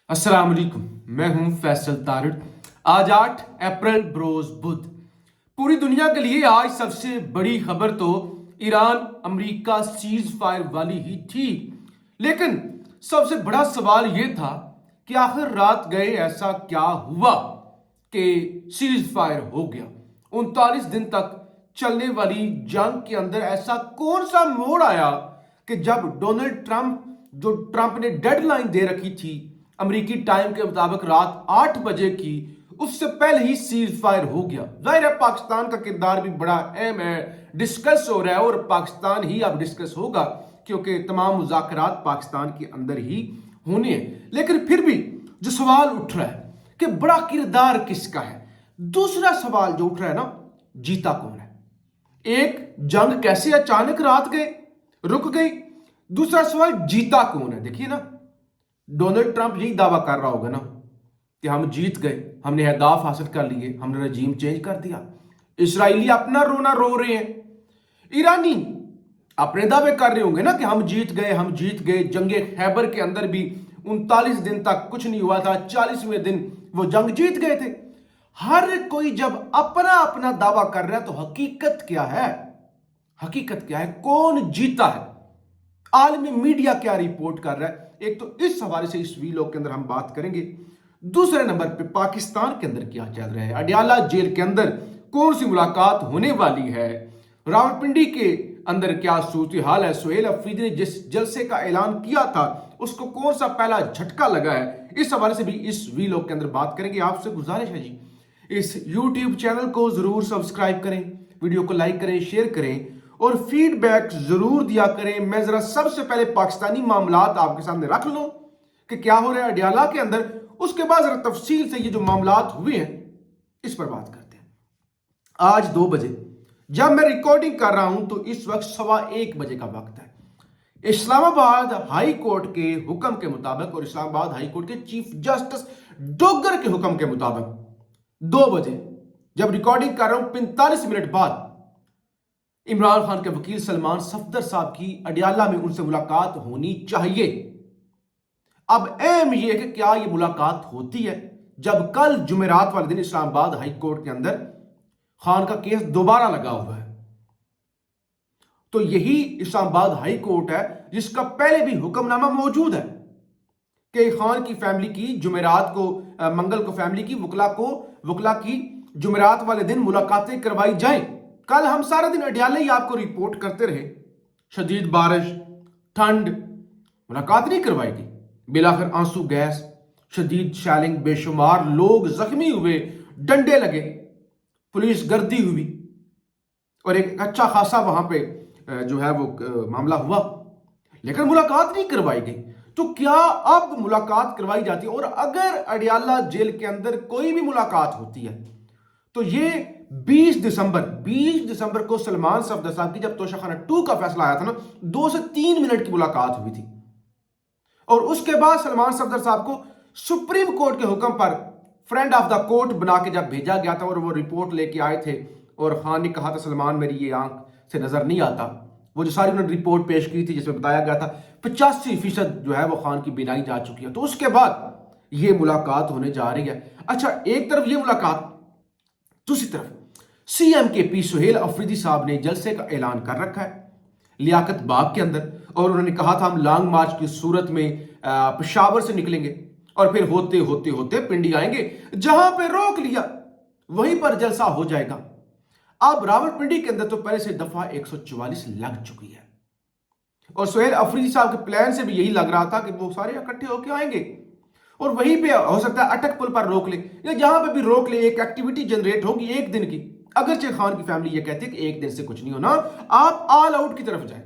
अस्सलाम वालेकुम। मैं हूं फैसल तारिड़। आज 8 अप्रैल बरोज बुध। पूरी दुनिया के लिए आज सबसे बड़ी खबर तो ईरान अमेरिका सीज फायर वाली ही थी, लेकिन सबसे बड़ा सवाल यह था कि आखिर रात गए ऐसा क्या हुआ कि सीज फायर हो गया। 39 दिन तक चलने वाली जंग के अंदर ऐसा कौन सा मोड़ आया कि जब डोनाल्ड ट्रंप ने डेडलाइन दे रखी थी अमेरिकी टाइम के मुताबिक रात 8 बजे की, उससे पहले ही सीज फायर हो गया। जाहिर है पाकिस्तान का किरदार भी बड़ा अहम है, डिस्कस हो रहा है और पाकिस्तान ही अब डिस्कस होगा क्योंकि तमाम मुज़ाकरात पाकिस्तान के अंदर ही होने हैं। लेकिन फिर भी जो सवाल उठ रहा है कि बड़ा किरदार किसका है, दूसरा सवाल जो उठ रहा है ना, जीता कौन है। एक, जंग कैसे अचानक रात गए रुक गई। दूसरा सवाल, जीता कौन है। देखिए ना, डोनाल्ड ट्रंप यही दावा कर रहा होगा ना कि हम जीत गए, हमने अहदाफ हासिल कर लिए, हमने रजीम चेंज कर दिया। इसराइली अपना रोना रो रहे हैं, ईरानी अपने दावे कर रहे होंगे ना कि हम जीत गए, हम जीत गए। जंगे खैबर के अंदर भी 39 दिन तक कुछ नहीं हुआ था, 40वें दिन वो जंग जीत गए थे। हर कोई जब अपना अपना दावा कर रहा है तो हकीकत क्या है, हकीकत क्या है, कौन जीता है, आलमी मीडिया क्या रिपोर्ट कर रहा है। एक तो इस हवाले से इस वीलॉग के अंदर हम बात करेंगे। दूसरे नंबर पे पाकिस्तान के अंदर क्या चल रहा है, अडियाला जेल के अंदर कौन सी मुलाकात होने वाली है, रावलपिंडी के अंदर क्या सूरत हाल है, सुहेल अफरीदी ने जिस जलसे का ऐलान किया था उसको कौन सा पहला झटका लगा है, इस हवाले से भी इस वीलॉग के अंदर बात करेंगे। आपसे गुजारिश है जी, इस यूट्यूब चैनल को जरूर सब्सक्राइब करें, वीडियो को लाइक करें, शेयर करें और फीडबैक जरूर दिया करें। मैं जरा सबसे पहले पाकिस्तानी मामलात आपके सामने रख लूं कि क्या हो रहा है अडियाला के अंदर, उसके बाद जरा तफसील से ये जो मामलात हुए हैं इस पर बात करते हैं। आज 2 बजे जब मैं रिकॉर्डिंग कर रहा हूं तो इस वक्त 1:15 बजे का वक्त है। इस्लामाबाद हाई कोर्ट के हुक्म के मुताबिक और इस्लामाबाद हाई कोर्ट के चीफ जस्टिस डोगर के हुक्म के मुताबिक 2 बजे जब रिकॉर्डिंग कर रहा हूं 45 मिनट बाद इमरान खान के वकील सलमान सफदर साहब की अडियाला में उनसे मुलाकात होनी चाहिए। अब अहम यह है कि क्या यह मुलाकात होती है जब कल जुमेरात वाले दिन इस्लामाबाद हाई कोर्ट के अंदर खान का केस दोबारा लगा हुआ है। तो यही इस्लामाबाद हाई कोर्ट है जिसका पहले भी हुक्मनामा मौजूद है कि खान की फैमिली की जुमेरात को, मंगल को फैमिली की वकला की जुमेरात वाले दिन मुलाकातें करवाई जाएं। कल हम सारा दिन अडियाला ही आपको रिपोर्ट करते रहे, शदीद बारिश, ठंड, मुलाकात नहीं करवाई गई। बिलाखिर आंसू गैस, शदीद शैलिंग, बेशुमार लोग जख्मी हुए, डंडे लगे, पुलिस गर्दी हुई और एक अच्छा खासा वहां पे जो है वो मामला हुआ, लेकिन मुलाकात नहीं करवाई गई। तो क्या अब मुलाकात करवाई जाती है? और अगर अडियाला जेल के अंदर कोई भी मुलाकात होती है तो ये 20 दिसंबर को सलमान सफदर साहब की जब तोशाखाना 2 का फैसला आया था ना, 2 से 3 मिनट की मुलाकात हुई थी और उसके बाद सलमान सफदर साहब को सुप्रीम कोर्ट के हुक्म पर फ्रेंड ऑफ द कोर्ट बना के जब भेजा गया था और वो रिपोर्ट लेके आए थे और खान ने कहा था सलमान मेरी ये आंख से नजर नहीं आता, वो जो सारी उन्होंने रिपोर्ट पेश की थी जिसमें बताया गया था 85% जो है वो खान की बीनाई जा चुकी है। तो उसके बाद ये मुलाकात होने जा रही है। अच्छा, एक तरफ ये मुलाकात, दूसरी तरफ सीएम के पी सुहेल अफरीदी साहब ने जलसे का ऐलान कर रखा है लियाकत बाग के अंदर और उन्होंने कहा था हम लॉन्ग मार्च की सूरत में पेशावर से निकलेंगे और फिर होते होते होते पिंडी आएंगे, जहां पे रोक लिया वहीं पर जलसा हो जाएगा। अब रावलपिंडी के अंदर तो पहले से दफा 144 लग चुकी है और सुहेल अफरीदी साहब के प्लान से भी यही लग रहा था कि वो सारे इकट्ठे होकर आएंगे और वहीं पे हो सकता है अटक पुल पर रोक ले या जहां पे भी रोक ले, एक एक्टिविटी जनरेट होगी एक दिन की। अगरचे खान की फैमिली ये कहती है कि एक दिन से कुछ नहीं होना, आप ऑल आउट की तरफ जाएं,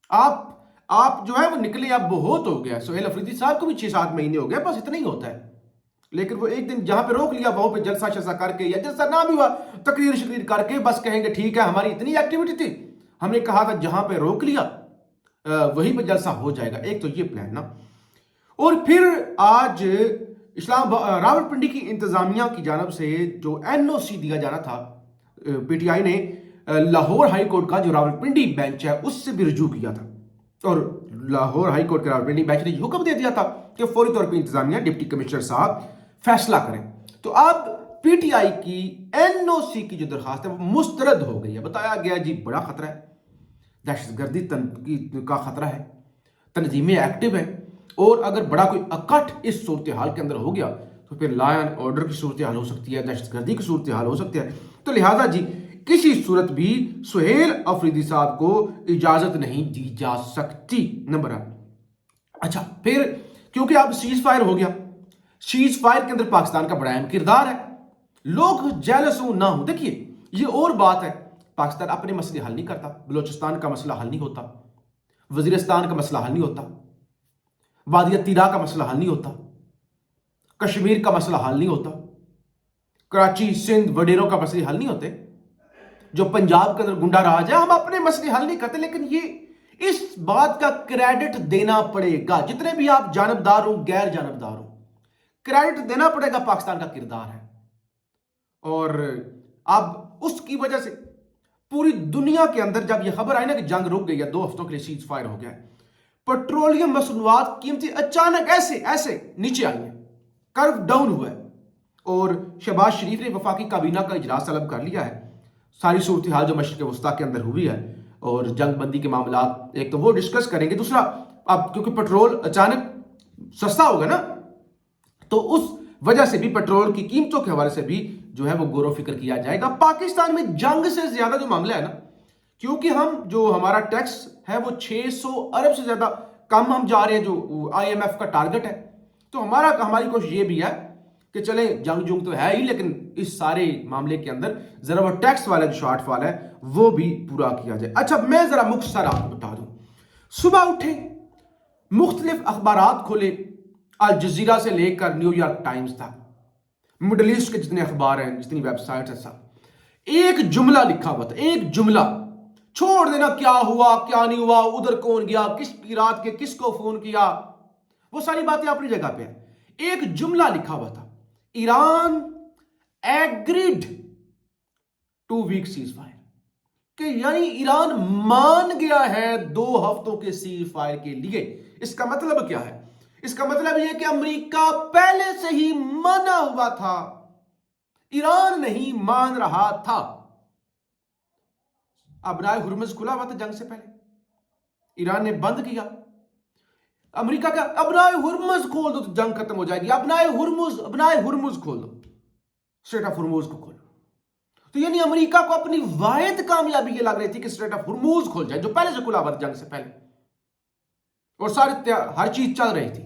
आप जो है वो निकले, अब बहुत हो गया। सुहेल अफरीदी साहब को भी 6-7 महीने हो गए, बस इतना ही होता है। लेकिन वो एक दिन जहां पे रोक लिया वहां पे जलसा शलसा करके या जलसा ना भी हुआ तकरीर शकीर करके बस कहेंगे ठीक है हमारी इतनी एक्टिविटी थी, हमने कहा था जहां पे रोक लिया वहीं पे जलसा हो जाएगा। एक तो ये प्लान ना, और फिर आज रावलपिंडी की इंतजामिया की जानब से जो एनओसी दिया जाना था, पीटीआई ने लाहौर हाई कोर्ट का जो रावलपिंडी बेंच है उससे भी रुजू किया था और लाहौर हाई कोर्ट के रावलपिंडी बेंच ने हुक्म दे दिया था कि फौरी तौर पर इंतजामिया डिप्टी कमिश्नर साहब फैसला करें। तो अब पीटीआई की एनओसी की जो दरखास्त है वो मुस्तरद हो गई है। बताया गया जी बड़ा खतरा है, दहशतगर्दी का खतरा है, तंजीमें एक्टिव है, और अगर बड़ा कोई अकट इस सूरत हाल के अंदर हो गया तो फिर लॉ एंड ऑर्डर की सूरत हाल हो सकती है, दहशतगर्दी की सूरत हाल हो सकती है। तो लिहाजा जी किसी सूरत भी सुहेल अफरीदी साहब को इजाजत नहीं दी जा सकती, नंबर 1। अच्छा, फिर क्योंकि अब सीज फायर हो गया, सीज फायर के अंदर पाकिस्तान का बड़ा अहम किरदार है, लोग जेलस हो ना हो। देखिए ये और बात है, पाकिस्तान अपने मसले हल नहीं करता, बलोचिस्तान का मसला हल नहीं होता, वजीरिस्तान का मसला हल नहीं होता, वादिया तिरा का मसला हल नहीं होता, कश्मीर का मसला हल नहीं होता, कराची सिंध वडेरों का मसले हल नहीं होते, जो पंजाब के अंदर गुंडा राज है, हम अपने मसले हल नहीं करते। लेकिन ये इस बात का क्रेडिट देना पड़ेगा, जितने भी आप जानबदार हो गैर जानबदार हो, क्रेडिट देना पड़ेगा, पाकिस्तान का किरदार है। और अब उसकी वजह से पूरी दुनिया के अंदर जब यह खबर आई ना कि जंग रुक गई है, 2 हफ्तों के लिए सीज फायर हो गया है, पेट्रोलियम मसनूआत कीमतें अचानक ऐसे नीचे आई हैं, कर्व डाउन हुआ है। और शहबाज शरीफ ने वफाकी काबीना का इजलास तलब कर लिया है, सारी सूरत हाल जो मशरिक़ वस्ता के अंदर हुई है और जंग बंदी के मामला, एक तो वो डिस्कस करेंगे, दूसरा अब क्योंकि पेट्रोल अचानक सस्ता होगा ना, तो उस वजह से भी पेट्रोल की कीमतों के हवाले से भी जो है वो गौर फिक्र किया जाएगा। पाकिस्तान में जंग से ज्यादा जो मामला है ना, क्योंकि हम जो हमारा टैक्स है वो 600 अरब से ज्यादा कम हम जा रहे हैं, जो IMF का टारगेट है, तो हमारी कोशिश ये भी है कि चले जंग तो है ही, लेकिन इस सारे मामले के अंदर जरा वो टैक्स वाला जो शॉर्टफॉल है वो भी पूरा किया जाए। अच्छा, मैं जरा मुख्तसर आपको बता दूं, सुबह उठे मुख्तलिफ अखबारात खोले, अल जजीरा से लेकर न्यूयॉर्क टाइम्स तक, मिडल ईस्ट के जितने अखबार हैं, जितनी वेबसाइट है, सब एक जुमला लिखा हुआ था, एक जुमला, छोड़ देना क्या हुआ क्या नहीं हुआ, उधर कौन गया, किसकी रात के किसको फोन किया, वो सारी बातें अपनी जगह पे है। एक जुमला लिखा हुआ था, Iran agreed 2 week ceasefire, कि यानी ईरान मान गया है 2 हफ्तों के सीज फायर के लिए। इसका मतलब क्या है? इसका मतलब यह कि अमेरिका पहले से ही माना हुआ था, ईरान नहीं मान रहा था। अबनाए हुर्मुज खुला हुआ था जंग से पहले, ईरान ने बंद किया। अमेरिका का अबनाए हुर्मुज खोल दो तो जंग खत्म हो जाएगी, अबनाए हुर्मुज खोल दो, स्ट्रेट ऑफ हुर्मुज को खोलो। तो यानी अमेरिका को अपनी वाहिद कामयाबी ये लग रही थी कि स्ट्रेट ऑफ हुर्मुज खोल जाए, जो पहले से खुला हुआ था जंग से पहले, और सारे हर चीज चल रही थी।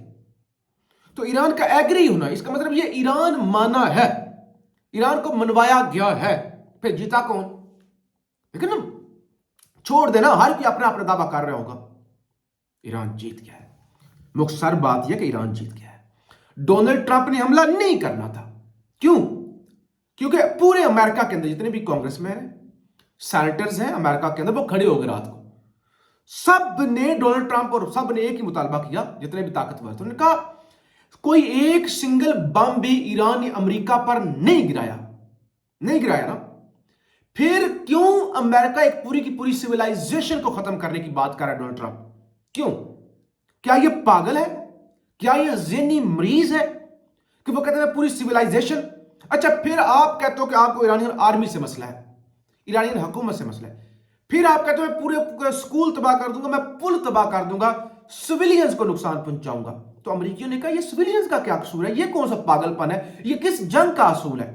तो ईरान का एग्री होना, इसका मतलब ये ईरान माना है, ईरान को मनवाया गया है। फिर जीता कौन? लेकिन ना छोड़ देना, हर कोई अपना अपना दावा कर रहा होगा, ईरान जीत गया है। मुख्तसर बात यह कि ईरान जीत गया है। डोनाल्ड ट्रंप ने हमला नहीं करना था। क्यों? क्योंकि पूरे अमेरिका के अंदर जितने भी कांग्रेसमैन हैं, सेनेटर्स हैं अमेरिका के अंदर, वो खड़े हो गए रात को, सब ने डोनाल्ड ट्रंप और सब ने एक ही मुतालबा किया, जितने भी ताकतवर थे, उन्होंने कहा कोई एक सिंगल बम भी ईरान ने अमेरिका पर नहीं गिराया ना। फिर क्यों अमेरिका एक पूरी की पूरी सिविलाइजेशन को खत्म करने की बात कर रहा है डोनाल्ड ट्रंप? क्यों? क्या ये पागल है? क्या ये ज़हनी मरीज है कि वो कहते हैं पूरी सिविलाइजेशन? अच्छा, फिर आप कहते हो कि आपको ईरानियन आर्मी से मसला है, ईरानियन हुकूमत से मसला है, फिर आप कहते हो मैं पूरे स्कूल तबाह कर दूंगा, मैं पुल तबाह कर दूंगा, सिविलियंस को नुकसान पहुंचाऊंगा। तो अमेरिकियों ने कहा ये सिविलियंस का क्या कसूर है, ये कौन सा पागलपन है, ये किस जंग का असूल है?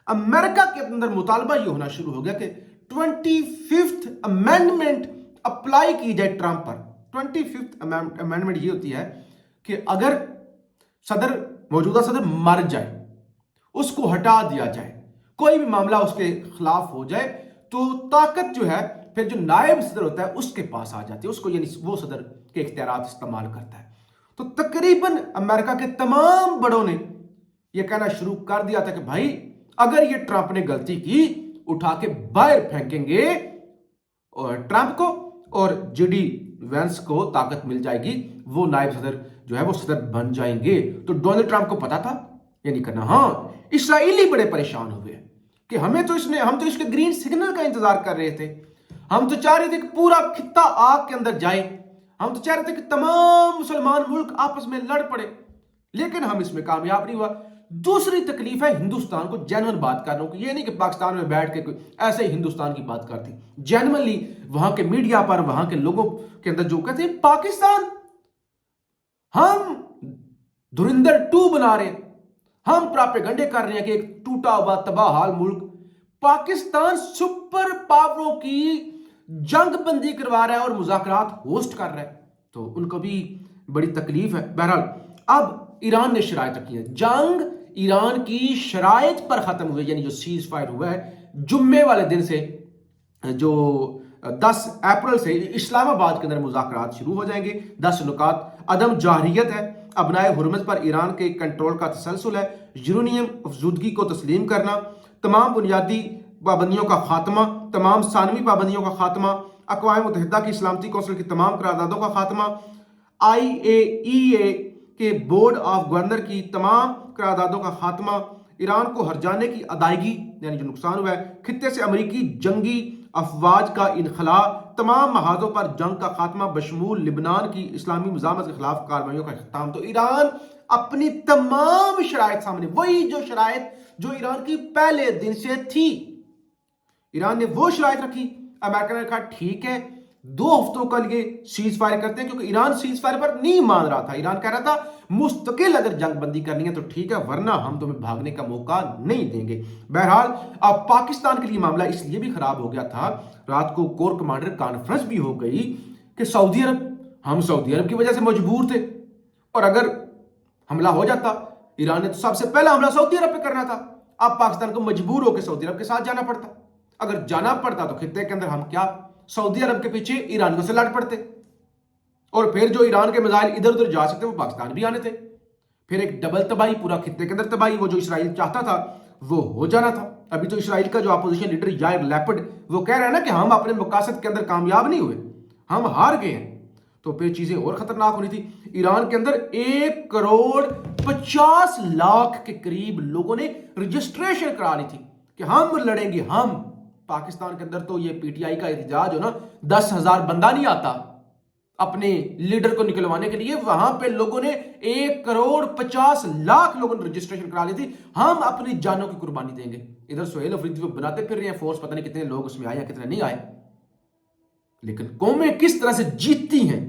अमेरिका के अंदर मुतालबा ये होना शुरू हो गया कि 25th अमेंडमेंट अप्लाई की जाए ट्रंप पर। 25th अमेंडमेंट ये होती है कि अगर मौजूदा सदर मर जाए, उसको हटा दिया जाए, कोई भी मामला उसके खिलाफ हो जाए, तो ताकत जो है फिर जो नायब सदर होता है उसके पास आ जाती है, उसको यानी वो सदर के इख्तियारात इस्तेमाल करता है। तो तकरीबन अमेरिका के तमाम बड़ों ने यह कहना शुरू कर दिया था कि भाई अगर ये ट्रंप ने गलती की, उठा के बाहर फेंकेंगे और ट्रंप को, और JD वैंस को ताकत मिल जाएगी, वो नायब सदर जो है वो सदर बन जाएंगे। तो डोनाल्ड ट्रंप को पता था ये नहीं करना। हाँ, इस्राएली बड़े परेशान हुए कि हम तो इसके ग्रीन सिग्नल का इंतजार कर रहे थे, हम तो चाह रहे थे कि पूरा खित्ता आग के अंदर जाए, ہم تو چاہ رہے تھے کہ تمام مسلمان ملک آپس میں لڑ پڑے، لیکن ہم اس میں کامیاب نہیں ہوا۔ دوسری تکلیف ہے ہندوستان کو، جینون بات کر رہا ہوں کہ یہ نہیں کہ پاکستان میں بیٹھ کے کوئی ایسے ہی ہندوستان کی بات کرتی، جینونلی وہاں کے میڈیا پر، وہاں کے لوگوں کے اندر جو کہتے ہیں پاکستان ہم دھرندر 2 بنا رہے ہیں، ہم پراپیگنڈے کر رہے ہیں کہ ایک ٹوٹا ہوا تباہ حال ملک پاکستان سپر پاوروں کی جنگ بندی کروا رہا ہے اور مذاکرات ہوسٹ کر رہا ہے، تو ان کو بھی بڑی تکلیف ہے۔ بہرحال اب ایران نے شرائط رکھی ہے، جنگ ایران کی شرائط پر ختم ہوئی، یعنی جو سیز فائر ہوا ہے جمعے والے دن سے، جو 10 اپریل سے اسلام آباد کے اندر مذاکرات شروع ہو جائیں گے۔ 10 نکات: عدم جارحیت ہے، ابنائے حرمت پر ایران کے کنٹرول کا تسلسل ہے، یورینیم افزودگی کو تسلیم کرنا، تمام بنیادی پابندیوں کا خاتمہ، تمام ثانوی پابندیوں کا خاتمہ، اقوام متحدہ کی سلامتی کونسل کی تمام قراردادوں کا خاتمہ، IAEA کے بورڈ آف گورنر کی تمام قراردادوں کا خاتمہ، ایران کو ہرجانے کی ادائیگی یعنی جو نقصان ہوا ہے، خطے سے امریکی جنگی افواج کا انخلاء، تمام محاذوں پر جنگ کا خاتمہ بشمول لبنان کی اسلامی مزاحمت کے خلاف کارروائیوں کا اختتام۔ تو ایران اپنی تمام شرائط سامنے، وہی جو شرائط جو ایران کی پہلے دن سے تھی، ایران نے وہ شرائط رکھی۔ امریکہ نے کہا ٹھیک ہے 2 ہفتوں کے لیے سیز فائر کرتے ہیں، کیونکہ ایران سیز فائر پر نہیں مان رہا تھا۔ ایران کہہ رہا تھا مستقل اگر جنگ بندی کرنی ہے تو ٹھیک ہے، ورنہ ہم تمہیں بھاگنے کا موقع نہیں دیں گے۔ بہرحال اب پاکستان کے لیے معاملہ اس لیے بھی خراب ہو گیا تھا، رات کو کور کمانڈر کانفرنس بھی ہو گئی کہ ہم سعودی عرب کی وجہ سے مجبور تھے، اور اگر حملہ ہو جاتا، ایران نے تو سب سے پہلا حملہ سعودی عرب پہ کرنا تھا، اب پاکستان کو مجبور ہو کے سعودی عرب کے ساتھ جانا پڑتا۔ اگر جانا پڑتا تو خطے کے اندر ہم کیا سعودی عرب کے پیچھے ایرانیوں سے لڑ پڑتے، اور پھر جو ایران کے میزائل ادھر ادھر جا سکتے وہ پاکستان بھی آنے تھے، پھر ایک ڈبل تباہی پورا خطے کے اندر تباہی، وہ جو اسرائیل چاہتا تھا وہ ہو جانا تھا۔ ابھی تو اسرائیل کا جو اپوزیشن لیڈر یائر لیپڈ وہ کہہ رہا ہے نا کہ ہم اپنے مقاصد کے اندر کامیاب نہیں ہوئے، ہم ہار گئے ہیں، تو پھر چیزیں اور خطرناک ہونی تھی۔ ایران کے اندر 1,50,00,000 کے قریب لوگوں نے رجسٹریشن کرا لی تھی کہ ہم لڑیں گے۔ ہم پاکستان کے اندر تو یہ PTI کا احتجاج ہو نا 10,000 بندہ نہیں آتا اپنے لیڈر کو نکلوانے کے لیے، وہاں پہ لوگوں نے 1,50,00,000 لوگوں نے رجسٹریشن کرا لی تھی، ہم اپنی جانوں کی قربانی دیں گے۔ ادھر سہیل افریدی وہ بناتے پھر رہے ہیں فورس، پتہ نہیں کتنے لوگ اس میں آئے یا کتنے نہیں آئے، لیکن قومیں کس طرح سے جیتتی ہیں،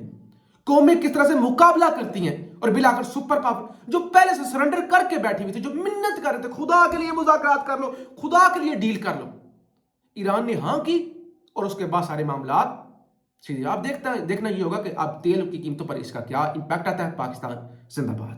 قومیں کس طرح سے مقابلہ کرتی ہیں، اور بلا کر سپر پاور جو پہلے سے سرنڈر کر کے بیٹھی ہوئی تھی، جو منت کر رہے تھے خدا کے لیے مذاکرات کر لو، خدا کے لیے ڈیل کر لو، ایران نے ہاں کی، اور اس کے بعد سارے معاملات سیدھے آپ دیکھنا یہ ہوگا کہ اب تیل کی قیمتوں پر اس کا کیا امپیکٹ آتا ہے۔ پاکستان زندہ باد۔